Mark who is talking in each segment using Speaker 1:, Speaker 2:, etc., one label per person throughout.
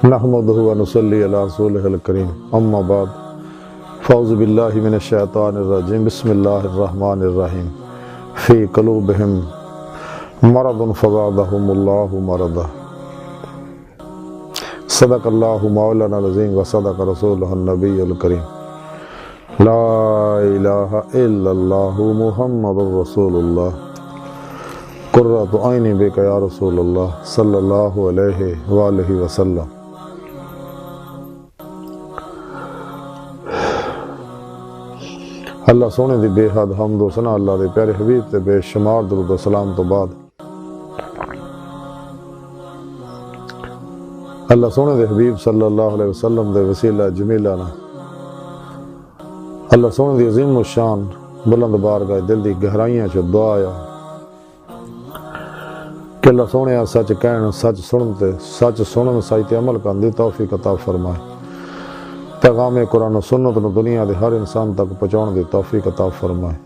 Speaker 1: نحمدہ و نصلی علی رسولہ الکریم اما بعد فاعوذ باللہ من الشیطان الرجیم بسم اللہ الرحمن الرحیم فی قلوبہم مرض فزادہم اللہ مرضا صدق اللہ مولانا العظیم و صدق رسولہ النبی الکریم لا الہ الا اللہ محمد رسول اللہ قرۃ عینی بک یا رسول اللہ صلی اللہ علیہ وآلہ وسلم۔ اللہ سونے دی بے حد حمد و ثنا اللہ دے پیارے حبیب تے بے شمار درود و سلام تو بعد اللہ سونے دے حبیب صلی اللہ علیہ وسلم دے وسیلہ جمیلہ نا اللہ سونے دی عظیم و شان بلند بارگاہ دل دی گہرائیاں چ دعا آیا کہ اللہ سونے سچ کہن سچ سنن سچ عمل کرن دی توفیق عطا فرمائے، پیغام قرآن و سنت نو دنیا دے ہر انسان تک پہنچاؤن دی توفیق عطا فرمائے،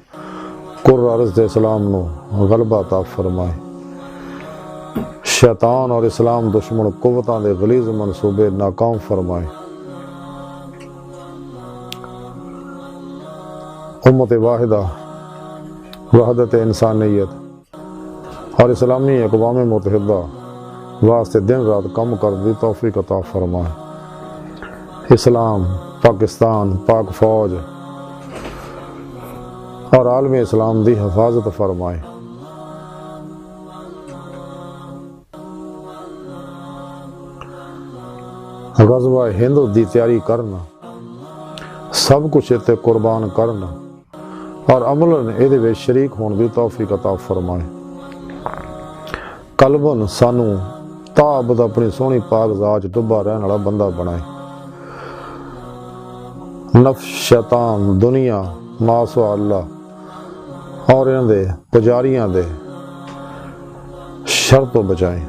Speaker 1: قر عرض دے اسلام نو غلبہ عطا فرمائے، شیطان اور اسلام دشمن قوتاں دے غلیظ منصوبے ناکام فرمائے، امت واحدہ وحدت انسانیت اور اسلامی اقوام متحدہ واسطے دن رات کم کر دی توفیق عطا فرمائے، اسلام، پاکستان، پاک فوج اور عالم اسلام دی حفاظت فرمائے، غزوہ ہند دی تیاری کرنا، سب کچھ تے قربان کرنا اور عملاً اے وچ شریک ہون دی توفیق عطا فرمائے، قلباً سانو تابد اپنی سونی پاک ذات ڈبا رہن والا بندہ بنائے، نفس، شیطان، دنیا، ماسو اللہ اور انہاں دے پجاریاں دے شر تو بچائیں۔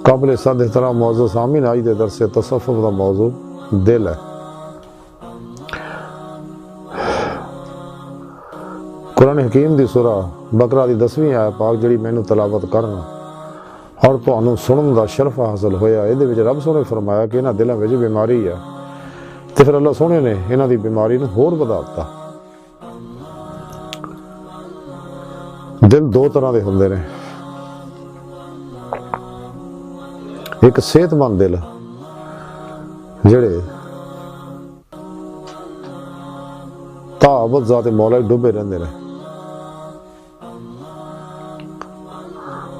Speaker 1: قابل صد احترام معزز سامعین، آج دے درس تصوف دا موضوع دل ہے۔ قرآن حکیم دی سورہ بقرہ دی 10ویں آیت پاک جڑی مینوں تلاوت کرنا اور تانوں سنن دا شرف حاصل ہویا، اے دے وچ رب سونے فرمایا کہ انہاں دلاں وچ بیماری ہے تے پھر اللہ سونے نے انہاں دی بیماری نوں ہور ودا دتا۔ دل دو طرح دے ہوندے نے، ایک صحت مند دل جڑے تابت ذات مولا ڈوبے رہندے نے،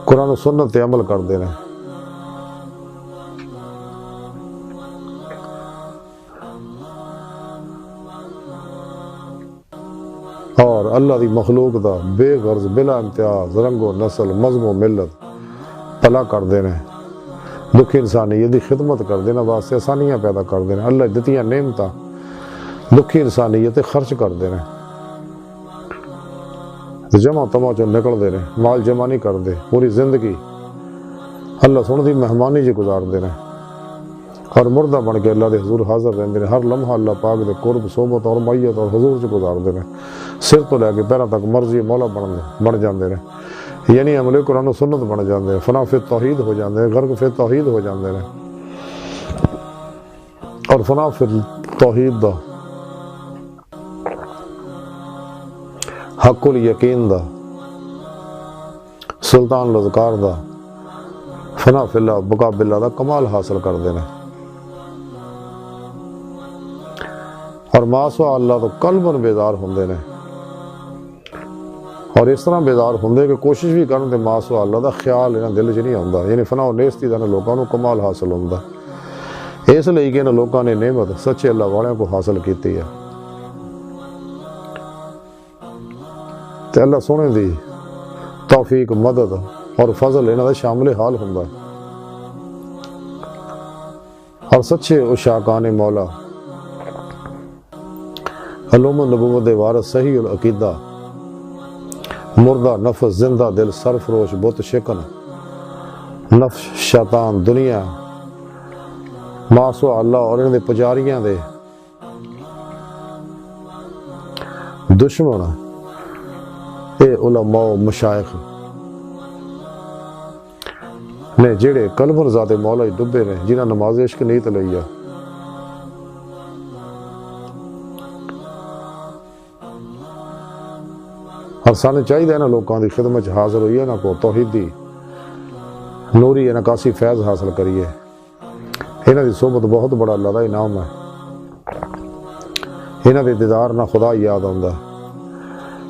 Speaker 1: قرآن و سنت تے عمل کردے نے، اور اللہ دی مخلوق دا بے غرض بلا امتیاز رنگ و نسل مذہب و ملت پلا کردے نے، دکھ انسانیت دی خدمت کردے نے، واسطے آسانیاں پیدا کردے نے، اللہ دتیاں نعمتاں دکھی انسانیت خرچ کردے نے، جمع تما چوں نکل دے نے، مال جمع نہیں کردے، پوری زندگی اللہ سن دی مہمانی جی گزار دے نے اور مردہ بن کے اللہ دے حضور حاضر رہندے نے، ہر لمحہ اللہ پاک دے قرب صحبت اور معیت اور حضور چ گزار دے نے، سر تو لے کے پیروں تک مرضی مولا بن جاندے نے، یعنی عملے قرآن و سنت بن جاندے، فنا فی توحید ہو جاندے، غرق فی توحید ہو جاندے نے، اور فنا فی توحید دا حق الیقین دا سلطان الاذکار دا فنا فی اللہ بقا باللہ دا کمال حاصل کردے نے، اور ماسوا اللہ تو قلباً بیدار ہوندے نے، اور اس طرح بیدار ہوندے کہ کوشش بھی کرن تے ماسوا اللہ دا خیال انہاں دل چ نہیں آندا، یعنی فنا و نیستی دا لوکاں نوں کمال حاصل ہوندا، اس لیے کہ انہاں لوکاں نے نعمت سچے اللہ والیاں کو حاصل کیتی ہے، تے اللہ سونے دی توفیق مدد اور فضل انہاں دا شامل حال ہوندا، اور سچے عشاقان مولا علوم النبوت دے وارث صحیح العقیدہ مردہ نفس زندہ دل سرفروش بت شکن نفس شیطان دنیا ماسوا اللہ اور انہاں دے پجاریاں دے دشمن اے علماء و مشائخ نے جڑے کلمر ذات مولا ڈبے نے جنہاں نماز عشق نیت لئی ہے. اور سانو چاہیے نا لوگوں کی خدمت حاضر ہوئی ہے نا کو توحیدی نوری انعکاسی فیض حاصل کریے. انہاں دی صحبت بہت بڑا اللہ دا انعام ہے. انہاں دے دیدار نہ خدا یاد آندا،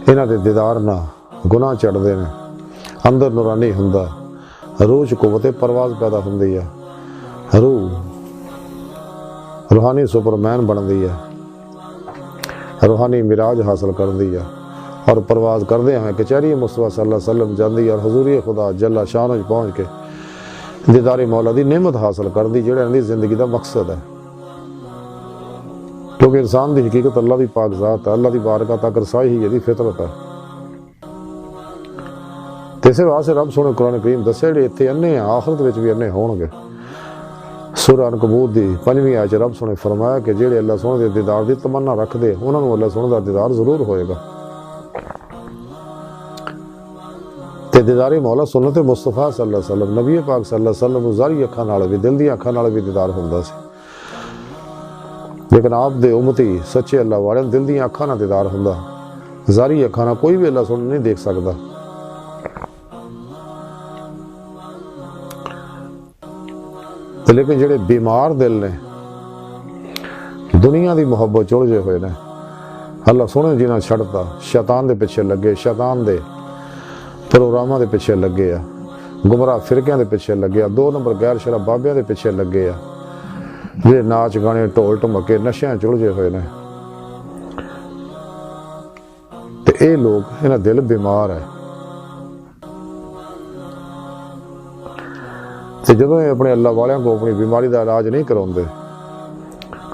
Speaker 1: انہاں دے دیدار نہ گناہ چڑھدے نے، اندر نورانی ہوندا، روح چ قوت پرواز پیدا ہوندی ہے، روح روحانی سپرمین بندی ہے، روحانی معراج حاصل کردی ہے اور پرواز کردے ہیں کچہری مصطفیٰ صلی اللہ علیہ وسلم جاندی اور حضوری خدا جل شانہ پہنچ کے دیدار مولا دی نعمت حاصل کردی جڑا ان دی زندگی دا مقصد ہے. کیونکہ انسان دی حقیقت اللہ دی پاک ذات ہے، اللہ دی بارگاہ تک رسائی ہی یہ فطرت ہے. تیسے واسطے رب سونے قرآن کریم دسے جڑے اتنے انے ہیں آخرت وچ بھی انے ہون گے. سورہ عنکبوت دی 5ویں آیت رب سونے فرمایا کہ جڑے اللہ سونے دے دیدار دی تمنا رکھ دے انہاں نوں اللہ سونے دا دیدار ضرور ہوئے گا. تے دیدار مولا سنت مصطفیٰ صلی اللہ علیہ وسلم نبی پاک صلی اللہ علیہ وسلم ظاہری اکھاں نال بھی دل دی اکھاں نال بھی دیدار ہوندا سی، لیکن آپ دے امتی سچے اللہ والے دل دی اکھاں نال دیدار ہوندا، ظاہری اکھاں نال کوئی بھی اللہ سونے نہیں دیکھ سکدا. لیکن جڑے بیمار دل نے دنیا دی محبت چڑھے ہوئے نے اللہ سونے جنہاں چھڑتا شیطان دے پیچھے لگے، شیطان دے پروگراماں دے پیچھے لگے آ، گمراہ فرقیاں دے پیچھے لگے آ، 2 نمبر غیر شرع بابیاں دے پیچھے لگے آ، جڑے ناچ گانے ٹول ٹمکے نشیاں چڑھے ہوئے نے. تے اے لوگ انہاں دل بیمار ہے. تے جدوں اپنے اللہ والیاں کو اپنی بیماری دا علاج نہیں کراؤندے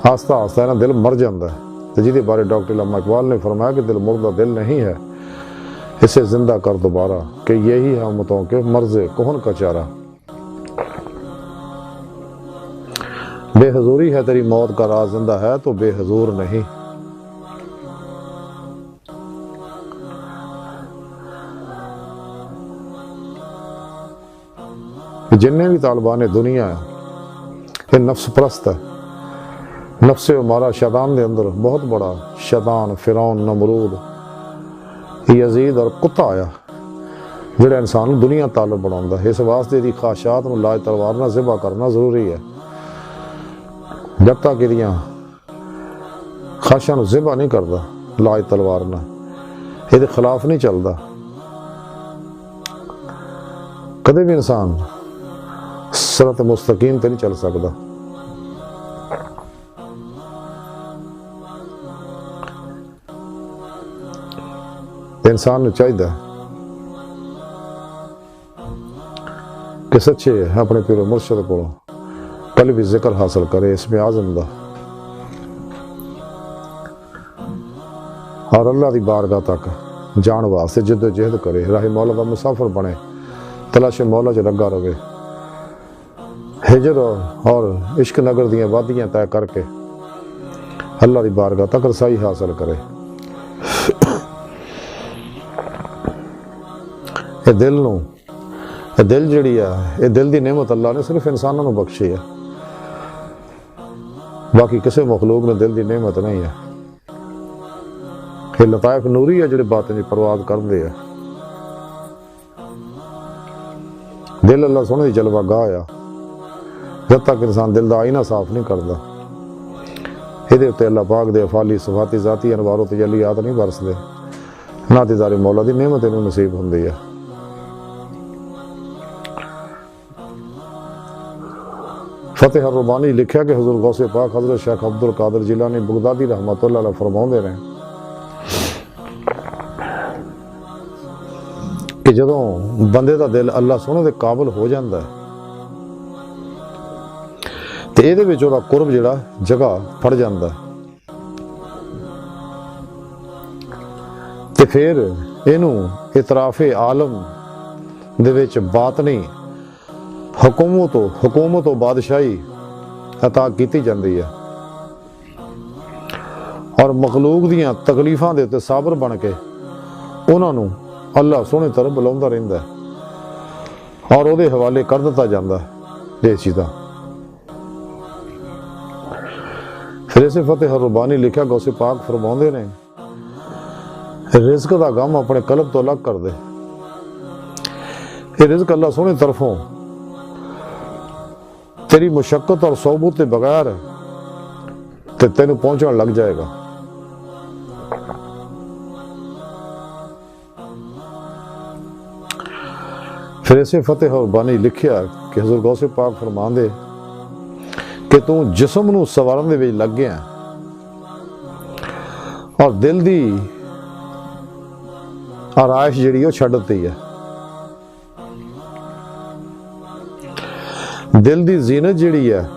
Speaker 1: آہستہ آہستہ انہاں دل مر جاندا ہے. تے جہدے بارے ڈاکٹر علامہ اقبال نے فرمایا کہ دل مردہ دل نہیں ہے، اسے زندہ کر دوبارہ کہ یہی ہے امتوں کے مرض کہن کا چارہ. بے حضوری ہے تیری موت کا راز، زندہ ہے تو بے حضور نہیں. جننے بھی طالبان دنیا ہے یہ نفس پرست ہے. نفس ہمارا شیطان دے اندر بہت بڑا شیطان فرعون نمرود یزید اور کتا آیا جڑا انسان دنیا طالب بناوندا ہے. اس واسطے دی خواہشات نوں لاج تلوار نہ ذبح کرنا ضروری ہے. جب تک یہ خواہشاں نوں ذبح نہیں کردا لاج تلوار نہ یہ خلاف نہیں چلدا کدے بھی انسان صراط مستقیم تے نہیں چل سکدا. انسان نوں چاہیے کہ سچے اپنے پیر مرشد کو قلبی ذکر حاصل کرے اسم اعظم دا اور اللہ دی بارگاہ تک جان واسطے جد و جہد کرے، راہ مولا دا مسافر بنے، تلاش مولا چ لگا رہے، ہجر اور عشق نگر دیاں وادیاں طے کر کے اللہ دی بارگاہ تک رسائی حاصل کرے. یہ دل جڑی ہے یہ دل دی نعمت اللہ نے صرف انسانوں کو بخشی ہے، باقی کسی مخلوق نے دل دی نعمت نہیں ہے. یہ لطائف نوری ہے جڑے باطن دی پرواز کردے ہے. دل اللہ سونے دی جلوہ گاہ ہے. جب تک انسان دل دا آئینہ صاف نہیں کردا یہ اتنے اللہ پاک دے افعالی صفاتی ذاتی انوار و تجلیات نہیں برسدے، نہ دیدار مولا دی نعمت انہوں نصیب ہوندی ہے. فتح الربانی لکھیا کہ حضور غوث پاک حضرت شیخ عبد القادر جیلانی بغدادی رحمۃ اللہ علیہ فرماؤندے نے کہ جدوں بندے دا دل اللہ سونے دے قابل ہو جاندا ہے تے اے دے وچ اوہدا قرب جڑا جگہ پھڑ جاندا ہے تے پھر اینوں اطراف عالم دے وچ باطنی حکومت و بادشاہی عطا کیتی جاندی ہے اور مخلوق دیاں تکلیفاں دے تے صابر بن کے انہاں نوں اللہ سونے طرف بلاوندا رہندا ہے اور ਉਹਦੇ ਹਵਾਲੇ ਕਰ ਦਿੱਤਾ ਜਾਂਦਾ ਹੈ ਇਸ ਚੀਜ਼ ਦਾ। ਫਿਰ ਇਸੇ ਫਤਿਹ ਰਬਾਨੀ ਲਿਖਿਆ ਗੌਸੇ ਪਾਕ ਫਰਮਾਉਂਦੇ ਨੇ ਰਿਜ਼ਕ ਦਾ ਗਮ ਆਪਣੇ ਕਲਬ ਤੋਂ ਅਲੱਗ ਕਰ ਦੇ। ਇਹ ਰਿਜ਼ਕ ਅੱਲਾਹ ਸੋਹਣੇ ਤਰਫੋਂ ਤੇਰੀ ਮੁਸ਼ੱਕਤ ਔਰ ਸਹੂਬਤ ਦੇ ਬਗੈਰ ਤੇ ਤੈਨੂੰ ਪਹੁੰਚਣ ਲੱਗ ਜਾਏਗਾ। ਫਿਰ ਇਸੇ ਫਤਿਹ ਰਬਾਨੀ ਲਿਖਿਆ ਕਿ ਹਜ਼ੂਰ ਗੌਸੇ ਪਾਕ ਫਰਮਾਉਂਦੇ ਕਿ ਤੂੰ ਜਿਸਮ ਨੂੰ ਸਵਾਰਨ ਦੇ ਵਿੱਚ ਲੱਗ ਗਿਆ ਔਰ ਦਿਲ ਦੀ ਆਰਾਇਸ਼ ਜਿਹੜੀ ਉਹ ਛੱਡ ਦਿੱਤੀ ਹੈ। ਦਿਲ ਦੀ ਜ਼ੀਨਤ ਜਿਹੜੀ ਹੈ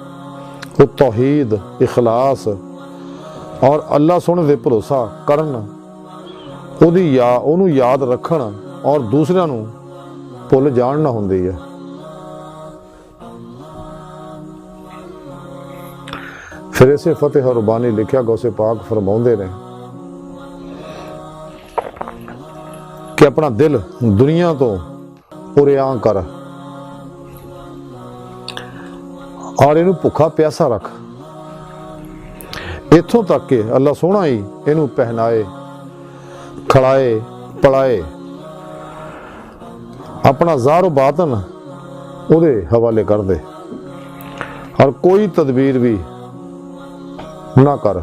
Speaker 1: ਉਹ ਤੌਹੀਦ, ਇਖਲਾਸ ਔਰ ਅੱਲਾਹ ਸੋਹਣੇ ਦੇ ਭਰੋਸਾ ਕਰਨ, ਉਹਨੂੰ ਯਾਦ ਰੱਖਣ ਔਰ ਦੂਸਰਿਆਂ ਨੂੰ ਭੁੱਲ ਜਾਣ ਨਾ ਹੁੰਦੀ ਹੈ। ਫਿਰ ਇਸੇ ਫਤਿਹ ਰਬਾਨੀ ਲਿਖਿਆ ਗੌਸੇ ਪਾਕ ਫਰਮਾਉਂਦੇ ਨੇ ਕਿ ਆਪਣਾ ਦਿਲ ਦੁਨੀਆ ਤੋਂ ਉਰਿਆਂ ਕਰ ਔਰ ਇਹਨੂੰ ਭੁੱਖਾ ਪਿਆਸਾ ਰੱਖ, ਇੱਥੋਂ ਤੱਕ ਕਿ ਅੱਲਾਹ ਸੋਹਣਾ ਹੀ ਇਹਨੂੰ ਪਹਿਨਾਏ, ਖਿਲਾਏ, ਪਲਾਏ, ਆਪਣਾ ਜ਼ਾਹਰ ਬਾਤਨ ਉਹਦੇ ਹਵਾਲੇ ਕਰ ਦੇ ਔਰ ਕੋਈ ਤਦਬੀਰ ਵੀ ਨਾ ਕਰ,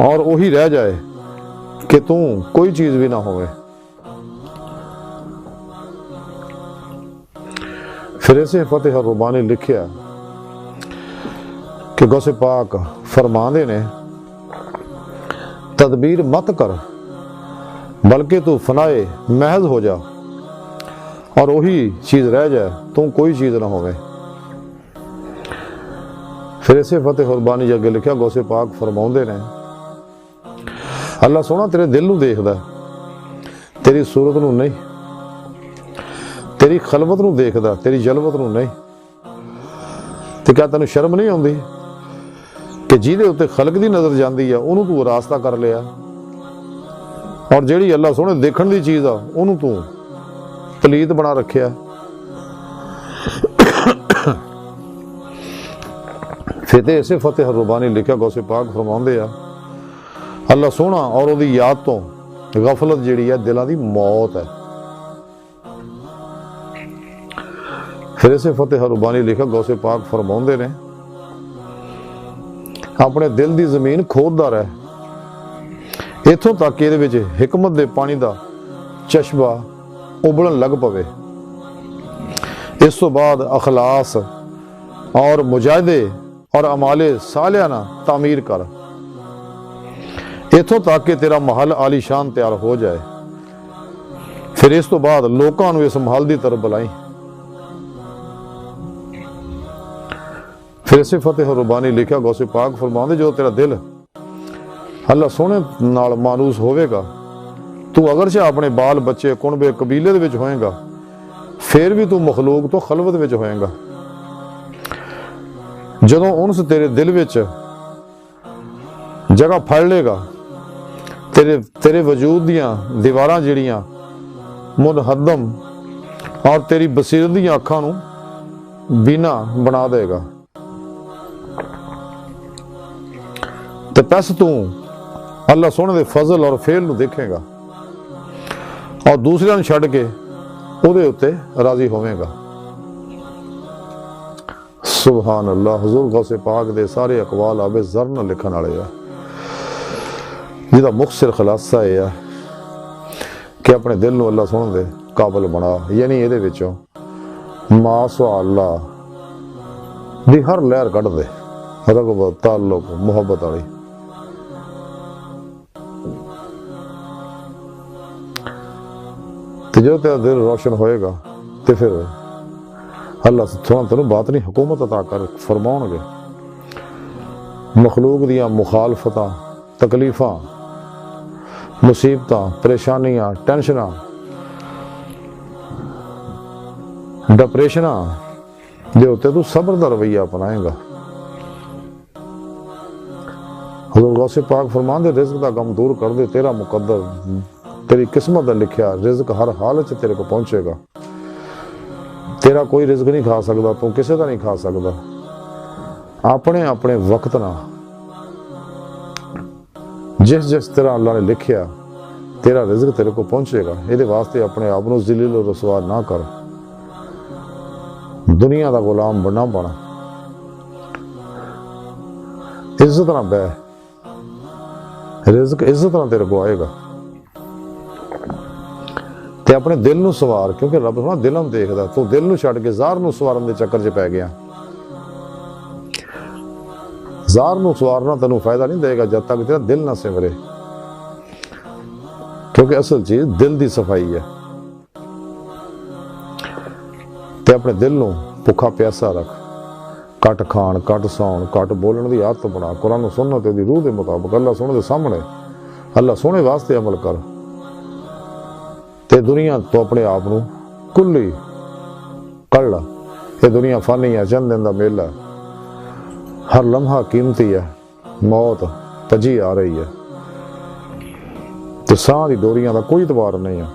Speaker 1: ਔਰ ਉਹੀ ਰਹਿ ਜਾਏ ਕਿ ਤੂੰ ਕੋਈ ਚੀਜ਼ ਵੀ ਨਾ ਹੋਵੇ। ਫਿਰ ਇਸੇ ਫਤਿਹ ਰਬਾਨੀ ਲਿਖਿਆ کہ غوث پاک فرماندے نے تدبیر مت کر بلکہ تو فنائے محض ہو جا اور وہی چیز رہ جائے تو کوئی چیز نہ ہوئے۔ پھر اسے فتح قربانی جگہ لکھیا غوث پاک فرماؤندے نے اللہ سونا تیرے دل نو دیکھدا ہے، تیری صورت نو نہیں، تیری خلوت نو دیکھدا، تیری جلوت نو نہیں۔ تے کیا تینوں شرم نہیں آندی کہ جیدے اتے خلق دی نظر جاندی ہے انہوں تو راستہ کر لیا، اور جیڑی اللہ سونے دیکھن دی چیز آ انہوں تو پلیت بنا رکھیا۔ پھر اسے فتح ربانی لکھیا غوث پاک فرماندے آ اللہ سونا اور وہ یاد تو غفلت جیڑی ہے دلاں دی موت ہے۔ پھر اسے فتح ربانی لکھا غوث پاک فرماؤندے نے اپنے دل دی زمین کھوددا رہے اتھوں تک کہ وچ حکمت دے پانی دا چشمہ ابلن لگ پوے، اس تو بعد اخلاص اور مجاہدے اور اعمال صالحانہ تعمیر کر اتھوں تک کہ تیرا محل عالی شان تیار ہو جائے۔ پھر اس تو بعد لوکاں نو اس محل دی طرف بلائیں۔ پھر اسے فتح ربانی لکھا غوث پاک فرماندے جو تیرا دل اللہ سونے نال مانوس ہوئے گا تو اگرچہ اپنے بال بچے کنبے قبیلے دے وچ ہوئے گا پھر بھی تو مخلوق تو خلوت وچ ہوئے گا۔ جدوں انس تیرے دل وچ جگہ پھڑ لے گا تیرے وجود دیاں دیواراں جڑیاں منہدم اور تیری بصیرت دیاں اکھاں نو بینا بنا دے گا، تے پس تو اللہ سونے دے فضل اور فعل نو دیکھے گا اور دوسرے نو چھڈ کے او دے اتے راضی ہوے گا۔ سبحان اللہ۔ حضور غوث پاک دے سارے اقوال آبے زر نہ لکھن والے آ جدا مختصر خلاصہ ہے کہ اپنے دل نو اللہ سونے دے قابل بنا، یعنی یہ دے وچوں ماسوا اللہ دی ہر لہر کڈ دے، رغبت، تعلق، محبت والی۔ تے جو تیرا دل روشن ہوئے گا تے پھر اللہ سونا تینوں باطنی حکومت عطا کر فرماؤں گے، مخلوق دیاں مخالفتاں، تکلیفاں، مصیبتاں، پریشانیاں، ٹینشناں، ڈپریشناں دے ہوتے تو صبر دا رویہ اپنائیں گا۔ حضور غوث پاک فرمان دے رزق دا غم دور کر دے، تیرا مقدر تیری قسمت دا لکھیا رزق ہر حال وچ تیرے کو پہنچے گا. تیرا کوئی رزق نہیں کھا سکدا, تو کسے دا نہیں کھا سکدا. اپنے اپنے وقت نہ جس طرح اللہ نے لکھیا تیرا رزق تیرے کو پہنچے گا. یہ واسطے اپنے آپ کو ذلیل و رسوا نہ کر, دنیا دا غلام بنا بنا, عزت نہ بہ, رزق عزت نہ تیرے کو آئے گا. تے اپنے دل نو سوار, کیونکہ رب سونا دل ہم دیکھدا. تو دل نو چھڈ کے زار نو سوارن دے چکر چ پی گیا. زار نو سوارنا تینوں فائدہ نہیں دے گا جب تک تیرا دل نہ سنورے, کیونکہ اصل چیز دل دی صفائی ہے. تے اپنے دل نو بھکھا پیاسا رکھ, کٹ کھان, کٹ سون, کٹ بولن دی عادت بنا. قرآن و سنت دی روح دے مطابق اللہ سونے دے سامنے اللہ سونے واسطے عمل کر. تے دنیا تو اپنے آپ نو کلی کر لا. یہ دنیا فانی ہے, چند دن دا میلہ ہے, ہر لمحہ قیمتی ہے, موت پجی آ رہی ہے. تے ساں دی ڈوریاں دا کوئی اعتبار نہیں ہے.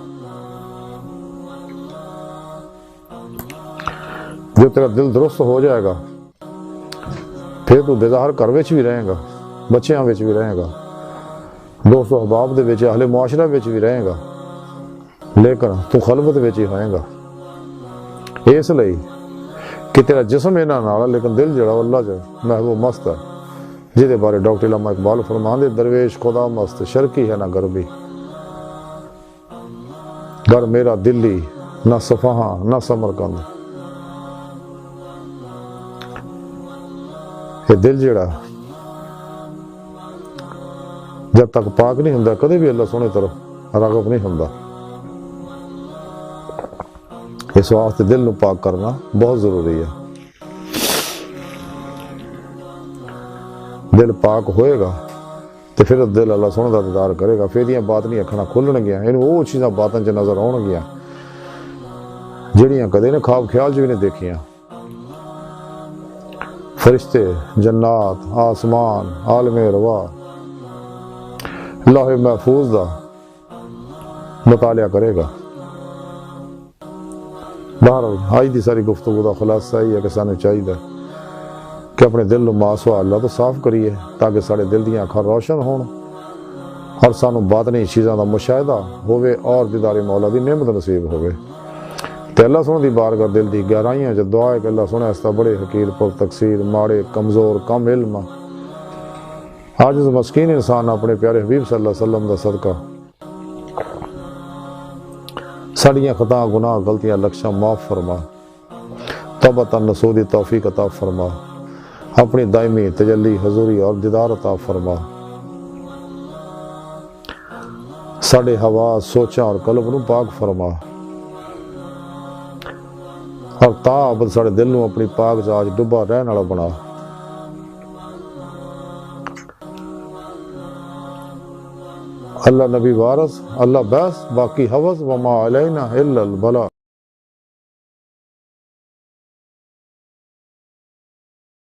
Speaker 1: جو تیرا دل درست ہو جائے گا پھر تو بظاہر گھر وچ بھی رہے گا, بچیاں وچ بھی رہے گا, دوست و احباب دے وچ, اہل معاشرہ وچ بھی رہے گا, لیکن تو خلوت وچ ہی ہوئے گا. اس لئی کہ تیرا جسم انہاں نال لیکن دل جڑا اللہ جا محبوب مست ہے, جہدے بارے ڈاکٹر علامہ اقبال فرماندے درویش خدا مست شرکی ہے نہ غربی, گھر میرا دلی نہ صفحاں نہ سمرقند. یہ دل جڑا جب تک پاک نہیں ہوندا کدے بھی اللہ سونے طرف راغب نہیں ہوندا. اس واسطے دل نو پاک کرنا بہت ضروری ہے. دل پاک ہوئے گا تو پھر دل اللہ سونے دا دیدار کرے گا. پھر یہ بات نہیں اکھنا کھلن گیا, یعنی وہ چیزاں باتاں چ نظر آن گیا جڑیاں کدے نے خواب خیال چ بھی نہیں دیکھیاں. فرشتے, جنات, آسمان, عالم روا, لوح محفوظ دا مطالعہ کرے گا. بہرحال آج دی ساری گفتگو دا خلاصہ یہ ہے کہ سانو چاہیے کہ اپنے دل نو ماسوا اللہ تو صاف کریے تاکہ سارے دل دیاں اکھاں روشن ہون اور سانو باطنی چیزاں دا مشاہدہ ہوئے اور دیدار مولا دی نعمت نصیب ہوئے. تے اللہ سونے دی بارگاہ دل دی گہرائیاں جو دعا ہے کہ اللہ سونے اس بڑے حقیر پر تقصیر, ماڑے, کمزور, کم علم, عاجز مسکین انسان اپنے پیارے حبیب صلی اللہ علیہ وسلم دا صدقہ ساڑیاں خطا گناہ غلطیاں لکشاں معاف فرما, توبۃ نصوح دی توفیق عطا فرما, اپنی دائمی تجلی حضوری اور دیدار عطا فرما. ساڑے ہوا سوچاں اور قلب نو پاک فرما اور تاب ساڑے دل نو اپنی پاک جاج ڈبا رہن والا بنا. اللہ نبی وارث, اللہ بیس, باقی حوث, وما علینا الا البلاغ.